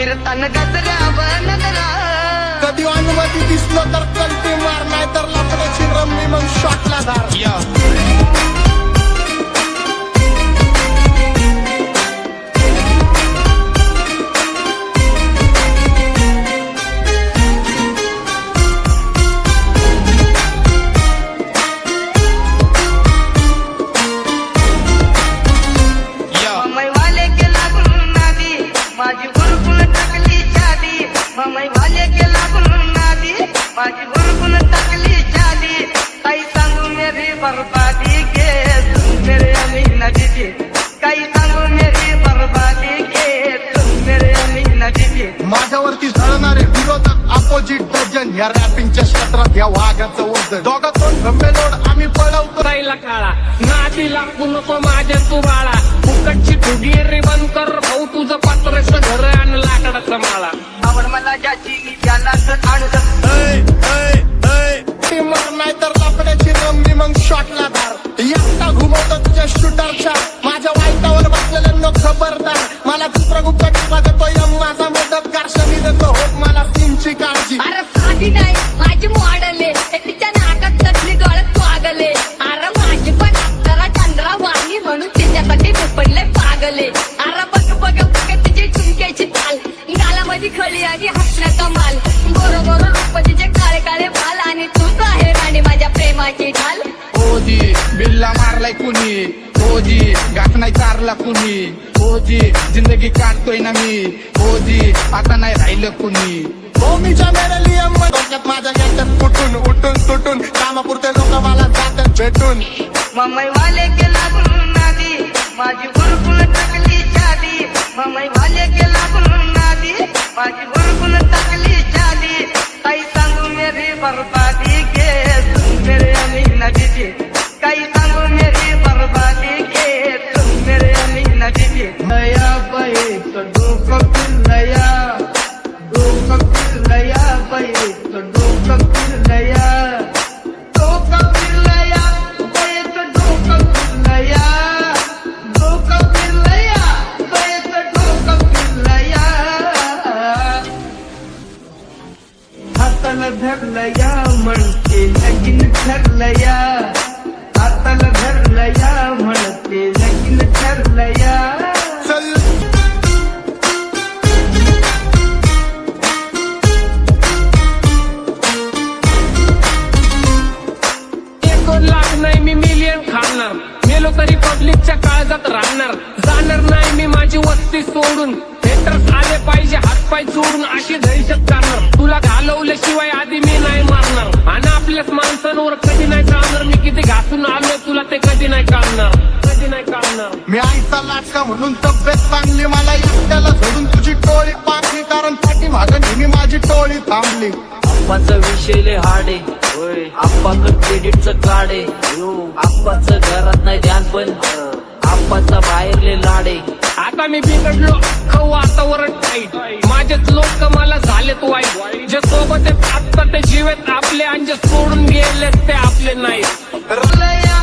फिरताना गजऱ्यावर नजरा कधी अनुमती दिसलं तर कल्टी मार नाही तर लपण्याची रम्मी मग शॉटला धार ममईवाले के लागून नादी माझी हुरकून टाकली चादी ममईवाले के लागून नादी माझी हुरकून टाकली चादी काही सांगू मेरी बर्बादी के तुम मेरे अमीना दीदी काही सांगू मेरी बर्बादी के तुम मेरे अमीना दीदी माझ्यावरती झळणारे विरोधक अपोजिट डझन या रॅपिंगच्या क्षेत्रात या वाघाचं वजन दोघातून गंभेलोड आम्ही पळवतो राहिला काळा नादी लागू नको माझ्या तू बाळा फुकटची ठुगीरी बंद कर भाऊ तुझं पात्रचं घर आणि लाकडाचा माळा आवड मला ज्याची मी त्यालाच आणलं मर नाही तर लपण्याची रम्मी मग शॉटला धार एकटा घुमवतो तुझ्या शूटरच्या माझ्या वाईटावर बसलेल्यांना खबरदार मला चित्रगुप्त टिपा देतोय माझा मदतगार शमी देतो होत मला सीनची काळजी अरे साधी नाही माझी मॉडल आहे तिच्या नाकात तसली डोळ्यात स्वागले अरे माझी पण अप्सरा चंद्रा वाणी म्हणून तिच्यासाठी मी पडले पागले अरे बघ बघ बघ तिची चुमक्याची ताल गालामध्ये खळी आणि हसण्याचा माल बरोबर रूप तिचे काळे काळे भाल आणि तूच आहे राणी माझ्या प्रेमाची ढाल ओजी बिल्ला मारलाय कुणी ओजी घाट नाही चारला कुणी ओजी जिंदगी काढतोय ना मी ओजी आता नाही राहिलं कुणी भूमीच्या मेरलियम डोक्यात माझ्या गॅटत फुटून उठून तुटून कामापुरते लोक मला जातात भेटून ममईवाले के लागून नादी माझी हुरकून टाकली चादी ममईवाले के लागून नादी माझी हुरकून टाकली चादी काही सांगू मेरी बर्बादी के तुम मेरे अमीना दीदी काही सांगू मेरी बर्बादी के तुम मेरे अमीना दीदी नया बाई डोकं फिरलया डोकं फिरलया बाई डोकं फिरलया डोकं फिरलया बाईचं डोकं फिरलया डोकं फिरलया बाईचं डोकं फिरलया हाताला धरलया म्हणते लगीन ठरलया हाताला धरलया म्हणते लगीन ठरलया चल एक लाख नाही मी मिलियन खाणार मेलो तरी पब्लिकच्या काळजात राहणार जाणार नाही मी माझी वस्ती सोडून हेटर्स आले पाहिजे हातपाय जोडून अशी दहशत करणार तुला घालवल्याशिवाय आधी मी नाही मारणार आणि आपल्याच माणसांवर कधी नाही चालणार मी किती घासून आलो तुला ते कधी नाही कळणार कधी नाही कळणार मी आईचा लाटका म्हणून तब्येत चांगली मला एकट्याला सोडून तुझी टोळी पांगली कारण पाठीमागं नेहमी माझी टोळी थांबली आप्पाचा विषय लय हाडे आप्पाकडे क्रेडिटचं कार्ड आहे आप्पाचं घरात नाही ध्यान पण आप्पाचा बाहेर लय लाडे आता मी बिघडलो खाऊ आता वरट टाईट माझेच लोक मला झालेत वाईट जे सोबत आहेत आत्ता ते जीवेत आपले आणि जे सोडून गेले ते आपले नाही रलया